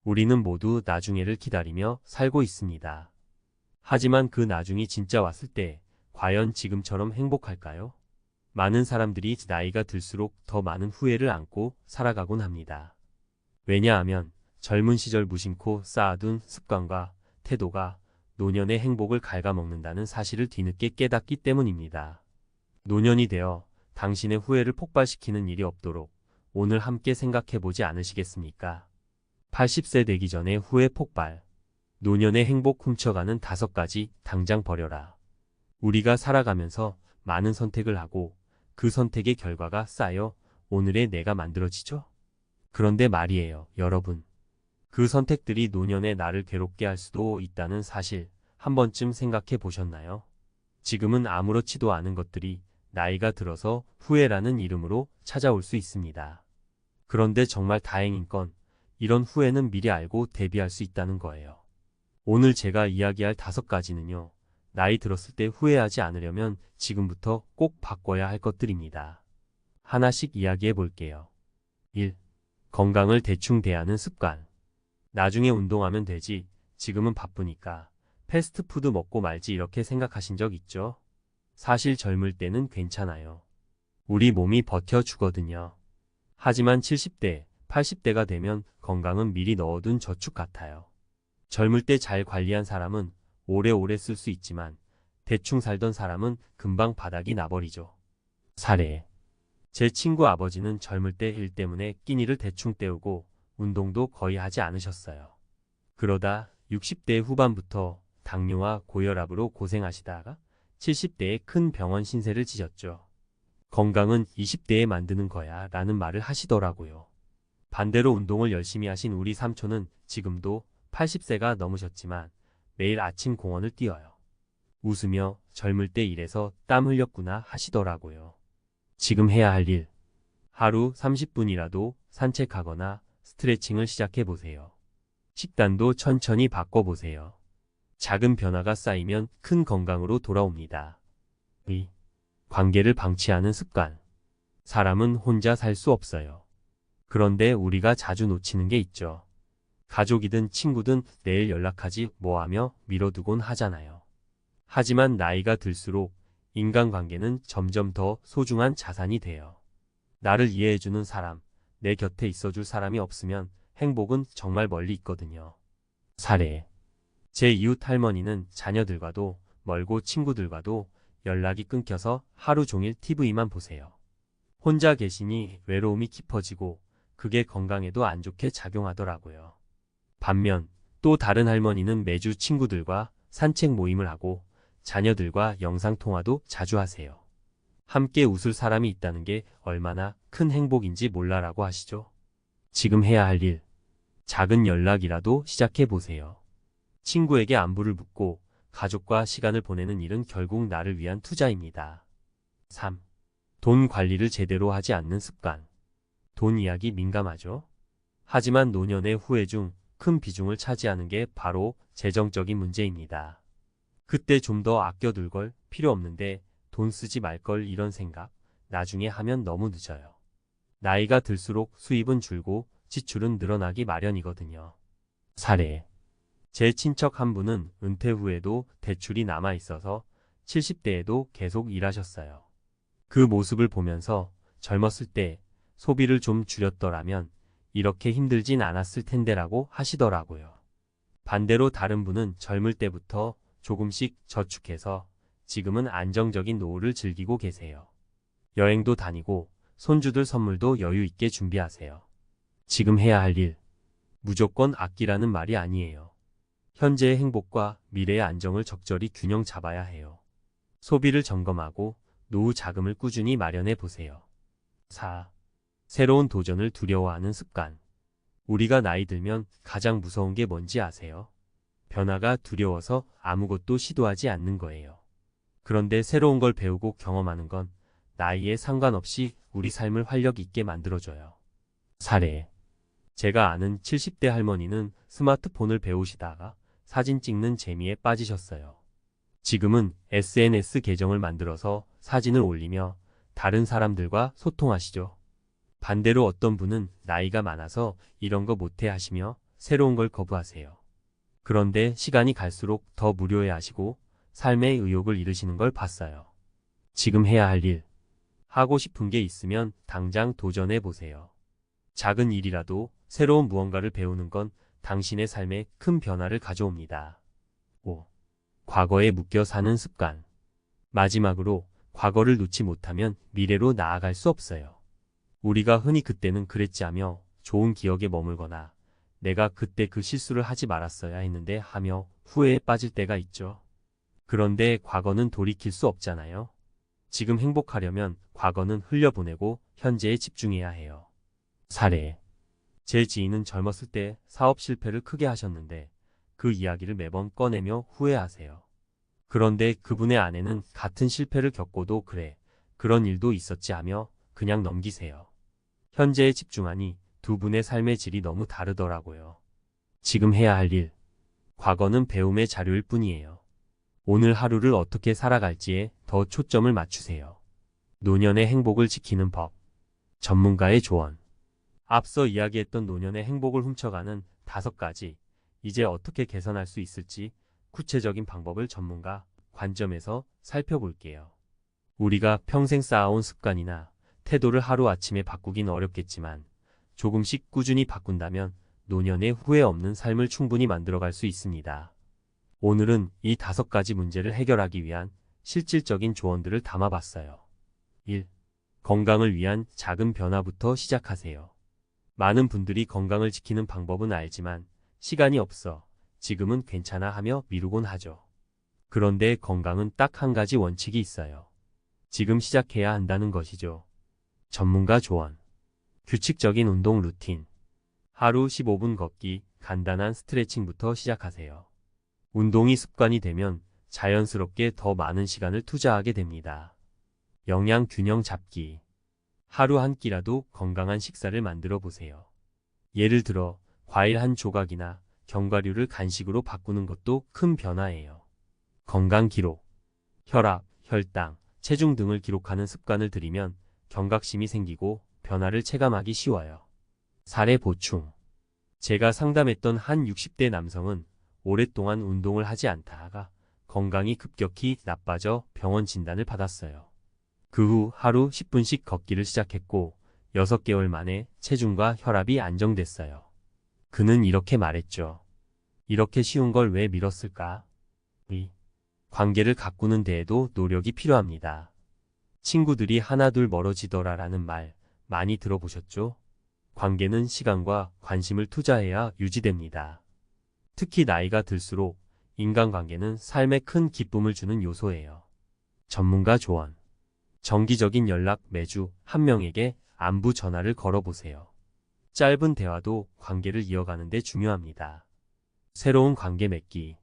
우리는 모두 나중에를 기다리며 살고 있습니다. 하지만 그 나중이 진짜 왔을 때 과연 지금처럼 행복할까요? 많은 사람들이 나이가 들수록 더 많은 후회를 안고 살아가곤 합니다. 왜냐하면 젊은 시절 무심코 쌓아둔 습관과 태도가 노년의 행복을 갉아먹는다는 사실을 뒤늦게 깨닫기 때문입니다. 노년이 되어 당신의 후회를 폭발시키는 일이 없도록 오늘 함께 생각해보지 않으시겠습니까? 80세 되기 전에 후회 폭발. 노년의 행복 훔쳐가는 5가지 당장 버려라. 우리가 살아가면서 많은 선택을 하고 그 선택의 결과가 쌓여 오늘의 내가 만들어지죠? 그런데 말이에요, 여러분. 그 선택들이 노년의 나를 괴롭게 할 수도 있다는 사실 한 번쯤 생각해 보셨나요? 지금은 아무렇지도 않은 것들이 나이가 들어서 후회라는 이름으로 찾아올 수 있습니다. 그런데 정말 다행인 건 이런 후회는 미리 알고 대비할 수 있다는 거예요. 오늘 제가 이야기할 5가지는요. 나이 들었을 때 후회하지 않으려면 지금부터 꼭 바꿔야 할 것들입니다. 하나씩 이야기해 볼게요. 1. 건강을 대충 대하는 습관. 나중에 운동하면 되지, 지금은 바쁘니까 패스트푸드 먹고 말지 이렇게 생각하신 적 있죠? 사실 젊을 때는 괜찮아요. 우리 몸이 버텨주거든요. 하지만 70대, 80대가 되면 건강은 미리 넣어둔 저축 같아요. 젊을 때 잘 관리한 사람은 오래오래 쓸 수 있지만 대충 살던 사람은 금방 바닥이 나버리죠. 사례. 제 친구 아버지는 젊을 때 일 때문에 끼니를 대충 때우고 운동도 거의 하지 않으셨어요. 그러다 60대 후반부터 당뇨와 고혈압으로 고생하시다가 70대에 큰 병원 신세를 지셨죠. 건강은 20대에 만드는 거야 라는 말을 하시더라고요. 반대로 운동을 열심히 하신 우리 삼촌은 지금도 80세가 넘으셨지만 매일 아침 공원을 뛰어요. 웃으며 젊을 때 일해서 땀 흘렸구나 하시더라고요. 지금 해야 할 일. 하루 30분이라도 산책하거나 스트레칭을 시작해보세요. 식단도 천천히 바꿔보세요. 작은 변화가 쌓이면 큰 건강으로 돌아옵니다. 2. 관계를 방치하는 습관. 사람은 혼자 살 수 없어요. 그런데 우리가 자주 놓치는 게 있죠. 가족이든 친구든 내일 연락하지 뭐하며 미뤄두곤 하잖아요. 하지만 나이가 들수록 인간관계는 점점 더 소중한 자산이 돼요. 나를 이해해주는 사람, 내 곁에 있어줄 사람이 없으면 행복은 정말 멀리 있거든요. 사례. 제 이웃 할머니는 자녀들과도 멀고 친구들과도 연락이 끊겨서 하루 종일 TV만 보세요. 혼자 계시니 외로움이 깊어지고 그게 건강에도 안 좋게 작용하더라고요. 반면 또 다른 할머니는 매주 친구들과 산책 모임을 하고 자녀들과 영상통화도 자주 하세요. 함께 웃을 사람이 있다는 게 얼마나 큰 행복인지 몰라라고 하시죠. 지금 해야 할 일. 작은 연락이라도 시작해보세요. 친구에게 안부를 묻고 가족과 시간을 보내는 일은 결국 나를 위한 투자입니다. 3. 돈 관리를 제대로 하지 않는 습관. 돈 이야기 민감하죠? 하지만 노년의 후회 중 큰 비중을 차지하는 게 바로 재정적인 문제입니다. 그때 좀 더 아껴둘 걸, 필요 없는데 돈 쓰지 말 걸 이런 생각, 나중에 하면 너무 늦어요. 나이가 들수록 수입은 줄고 지출은 늘어나기 마련이거든요. 사례. 제 친척 한 분은 은퇴 후에도 대출이 남아 있어서 70대에도 계속 일하셨어요. 그 모습을 보면서 젊었을 때 소비를 좀 줄였더라면 이렇게 힘들진 않았을 텐데라고 하시더라고요. 반대로 다른 분은 젊을 때부터 조금씩 저축해서 지금은 안정적인 노후를 즐기고 계세요. 여행도 다니고 손주들 선물도 여유 있게 준비하세요. 지금 해야 할 일. 무조건 아끼라는 말이 아니에요. 현재의 행복과 미래의 안정을 적절히 균형 잡아야 해요. 소비를 점검하고 노후 자금을 꾸준히 마련해 보세요. 4. 새로운 도전을 두려워하는 습관. 우리가 나이 들면 가장 무서운 게 뭔지 아세요? 변화가 두려워서 아무것도 시도하지 않는 거예요. 그런데 새로운 걸 배우고 경험하는 건 나이에 상관없이 우리 삶을 활력 있게 만들어줘요. 사례. 제가 아는 70대 할머니는 스마트폰을 배우시다가 사진 찍는 재미에 빠지셨어요. 지금은 SNS 계정을 만들어서 사진을 올리며 다른 사람들과 소통하시죠. 반대로 어떤 분은 나이가 많아서 이런 거 못해 하시며 새로운 걸 거부하세요. 그런데 시간이 갈수록 더 무료해하시고 삶의 의욕을 잃으시는 걸 봤어요. 지금 해야 할 일, 하고 싶은 게 있으면 당장 도전해 보세요. 작은 일이라도 새로운 무언가를 배우는 건 당신의 삶에 큰 변화를 가져옵니다. 5. 과거에 묶여 사는 습관. 마지막으로, 과거를 놓지 못하면 미래로 나아갈 수 없어요. 우리가 흔히 그때는 그랬지 하며 좋은 기억에 머물거나 내가 그때 그 실수를 하지 말았어야 했는데 하며 후회에 빠질 때가 있죠. 그런데 과거는 돌이킬 수 없잖아요. 지금 행복하려면 과거는 흘려보내고 현재에 집중해야 해요. 사례. 제 지인은 젊었을 때 사업 실패를 크게 하셨는데 그 이야기를 매번 꺼내며 후회하세요. 그런데 그분의 아내는 같은 실패를 겪고도 그래, 그런 일도 있었지 하며 그냥 넘기세요. 현재에 집중하니 두 분의 삶의 질이 너무 다르더라고요. 지금 해야 할 일. 과거는 배움의 자료일 뿐이에요. 오늘 하루를 어떻게 살아갈지에 더 초점을 맞추세요. 노년의 행복을 지키는 법. 전문가의 조언. 앞서 이야기했던 노년의 행복을 훔쳐가는 5가지, 이제 어떻게 개선할 수 있을지 구체적인 방법을 전문가 관점에서 살펴볼게요. 우리가 평생 쌓아온 습관이나 태도를 하루아침에 바꾸긴 어렵겠지만 조금씩 꾸준히 바꾼다면 노년에 후회 없는 삶을 충분히 만들어갈 수 있습니다. 오늘은 이 5가지 문제를 해결하기 위한 실질적인 조언들을 담아봤어요. 1. 건강을 위한 작은 변화부터 시작하세요. 많은 분들이 건강을 지키는 방법은 알지만 시간이 없어, 지금은 괜찮아 하며 미루곤 하죠. 그런데 건강은 딱 한 가지 원칙이 있어요. 지금 시작해야 한다는 것이죠. 전문가 조언. 규칙적인 운동 루틴. 하루 15분 걷기, 간단한 스트레칭부터 시작하세요. 운동이 습관이 되면 자연스럽게 더 많은 시간을 투자하게 됩니다. 영양 균형 잡기. 하루 한 끼라도 건강한 식사를 만들어 보세요. 예를 들어 과일 한 조각이나 견과류를 간식으로 바꾸는 것도 큰 변화예요. 건강 기록. 혈압, 혈당, 체중 등을 기록하는 습관을 들이면 경각심이 생기고 변화를 체감하기 쉬워요. 사례 보충. 제가 상담했던 한 60대 남성은 오랫동안 운동을 하지 않다가 건강이 급격히 나빠져 병원 진단을 받았어요. 그 후 하루 10분씩 걷기를 시작했고 6개월 만에 체중과 혈압이 안정됐어요. 그는 이렇게 말했죠. 이렇게 쉬운 걸 왜 미뤘을까? 2. 관계를 가꾸는 데에도 노력이 필요합니다. 친구들이 하나둘 멀어지더라라는 말 많이 들어보셨죠? 관계는 시간과 관심을 투자해야 유지됩니다. 특히 나이가 들수록 인간관계는 삶에 큰 기쁨을 주는 요소예요. 전문가 조언. 정기적인 연락, 매주 한 명에게 안부 전화를 걸어보세요. 짧은 대화도 관계를 이어가는 데 중요합니다. 새로운 관계 맺기.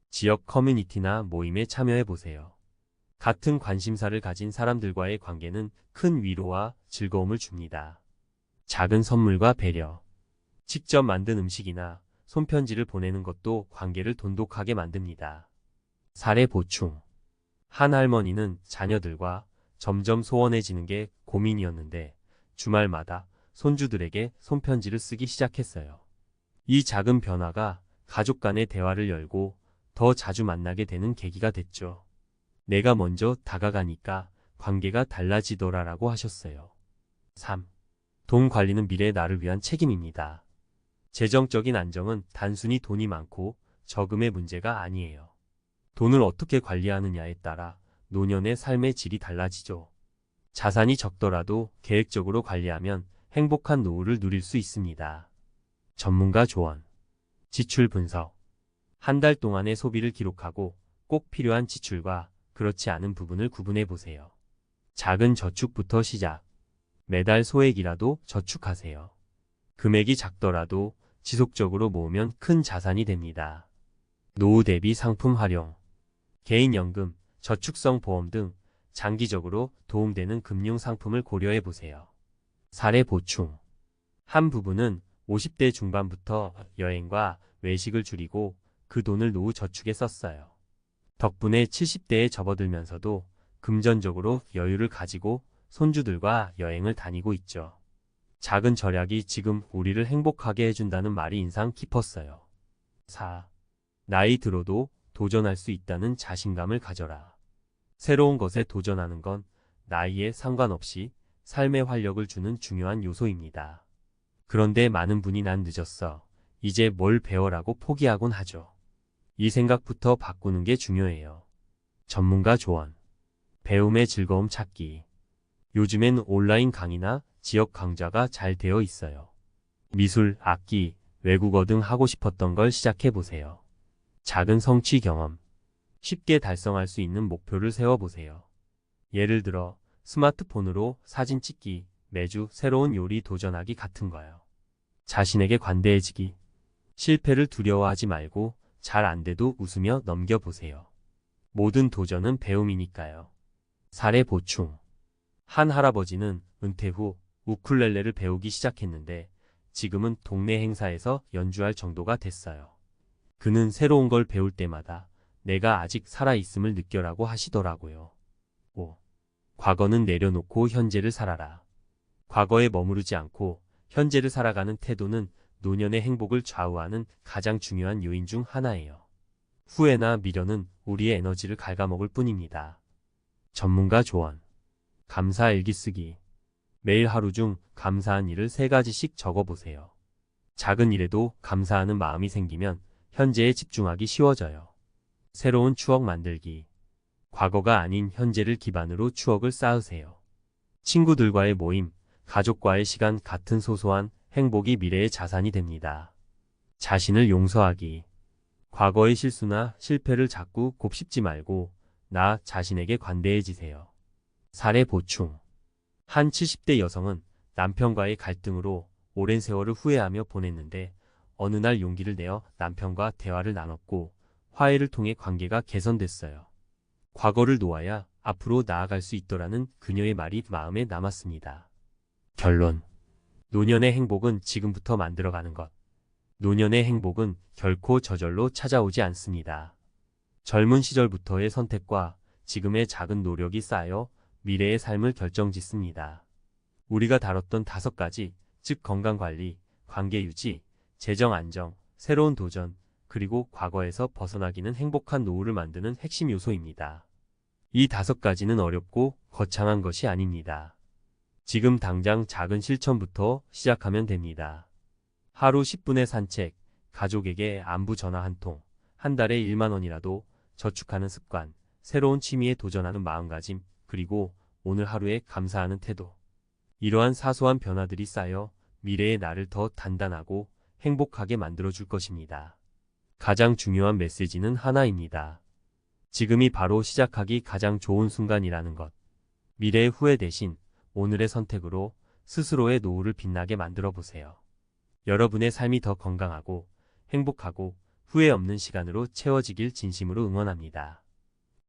지역 커뮤니티나 모임에 참여해보세요. 같은 관심사를 가진 사람들과의 관계는 큰 위로와 즐거움을 줍니다. 작은 선물과 배려. 직접 만든 음식이나 손편지를 보내는 것도 관계를 돈독하게 만듭니다. 사례 보충. 한 할머니는 자녀들과 점점 소원해지는 게 고민이었는데 주말마다 손주들에게 손편지를 쓰기 시작했어요. 이 작은 변화가 가족 간의 대화를 열고 더 자주 만나게 되는 계기가 됐죠. 내가 먼저 다가가니까 관계가 달라지더라라고 하셨어요. 3. 돈 관리는 미래의 나를 위한 책임입니다. 재정적인 안정은 단순히 돈이 많고 적음의 문제가 아니에요. 돈을 어떻게 관리하느냐에 따라 노년의 삶의 질이 달라지죠. 자산이 적더라도 계획적으로 관리하면 행복한 노후를 누릴 수 있습니다. 전문가 조언. 지출 분석. 한 달 동안의 소비를 기록하고 꼭 필요한 지출과 그렇지 않은 부분을 구분해 보세요. 작은 저축부터 시작. 매달 소액이라도 저축하세요. 금액이 작더라도 지속적으로 모으면 큰 자산이 됩니다. 노후 대비 상품 활용. 개인연금, 저축성 보험 등 장기적으로 도움되는 금융 상품을 고려해 보세요. 사례 보충. 한 부부는 50대 중반부터 여행과 외식을 줄이고 그 돈을 노후 저축에 썼어요. 덕분에 70대에 접어들면서도 금전적으로 여유를 가지고 손주들과 여행을 다니고 있죠. 작은 절약이 지금 우리를 행복하게 해준다는 말이 인상 깊었어요. 4. 나이 들어도 도전할 수 있다는 자신감을 가져라. 새로운 것에 도전하는 건 나이에 상관없이 삶에 활력을 주는 중요한 요소입니다. 그런데 많은 분이 난 늦었어. 이제 뭘 배워라고 포기하곤 하죠. 이 생각부터 바꾸는 게 중요해요. 전문가 조언. 배움의 즐거움 찾기. 요즘엔 온라인 강의나 지역 강좌가 잘 되어 있어요. 미술, 악기, 외국어 등 하고 싶었던 걸 시작해보세요. 작은 성취 경험. 쉽게 달성할 수 있는 목표를 세워보세요. 예를 들어 스마트폰으로 사진 찍기, 매주 새로운 요리 도전하기 같은 거요. 자신에게 관대해지기. 실패를 두려워하지 말고 잘 안 돼도 웃으며 넘겨보세요. 모든 도전은 배움이니까요. 사례 보충. 한 할아버지는 은퇴 후 우쿨렐레를 배우기 시작했는데 지금은 동네 행사에서 연주할 정도가 됐어요. 그는 새로운 걸 배울 때마다 내가 아직 살아있음을 느껴라고 하시더라고요. 5. 과거는 내려놓고 현재를 살아라. 과거에 머무르지 않고 현재를 살아가는 태도는 노년의 행복을 좌우하는 가장 중요한 요인 중 하나예요. 후회나 미련은 우리의 에너지를 갉아먹을 뿐입니다. 전문가 조언. 감사 일기 쓰기. 매일 하루 중 감사한 일을 3가지씩 적어보세요. 작은 일에도 감사하는 마음이 생기면 현재에 집중하기 쉬워져요. 새로운 추억 만들기. 과거가 아닌 현재를 기반으로 추억을 쌓으세요. 친구들과의 모임, 가족과의 시간 같은 소소한 행복이 미래의 자산이 됩니다. 자신을 용서하기. 과거의 실수나 실패를 자꾸 곱씹지 말고 나 자신에게 관대해지세요. 사례 보충. 한 70대 여성은 남편과의 갈등으로 오랜 세월을 후회하며 보냈는데 어느 날 용기를 내어 남편과 대화를 나눴고 화해를 통해 관계가 개선됐어요. 과거를 놓아야 앞으로 나아갈 수 있더라는 그녀의 말이 마음에 남았습니다. 결론. 노년의 행복은 지금부터 만들어가는 것. 노년의 행복은 결코 저절로 찾아오지 않습니다. 젊은 시절부터의 선택과 지금의 작은 노력이 쌓여 미래의 삶을 결정짓습니다. 우리가 다뤘던 5가지, 즉 건강관리, 관계유지, 재정 안정, 새로운 도전, 그리고 과거에서 벗어나기는 행복한 노후를 만드는 핵심 요소입니다. 이 5가지는 어렵고 거창한 것이 아닙니다. 지금 당장 작은 실천부터 시작하면 됩니다. 하루 10분의 산책, 가족에게 안부 전화 한 통, 한 달에 1만 원이라도 저축하는 습관, 새로운 취미에 도전하는 마음가짐, 그리고 오늘 하루에 감사하는 태도. 이러한 사소한 변화들이 쌓여 미래의 나를 더 단단하고 행복하게 만들어줄 것입니다. 가장 중요한 메시지는 하나입니다. 지금이 바로 시작하기 가장 좋은 순간이라는 것. 미래의 후회 대신 오늘의 선택으로 스스로의 노후를 빛나게 만들어 보세요. 여러분의 삶이 더 건강하고 행복하고 후회 없는 시간으로 채워지길 진심으로 응원합니다.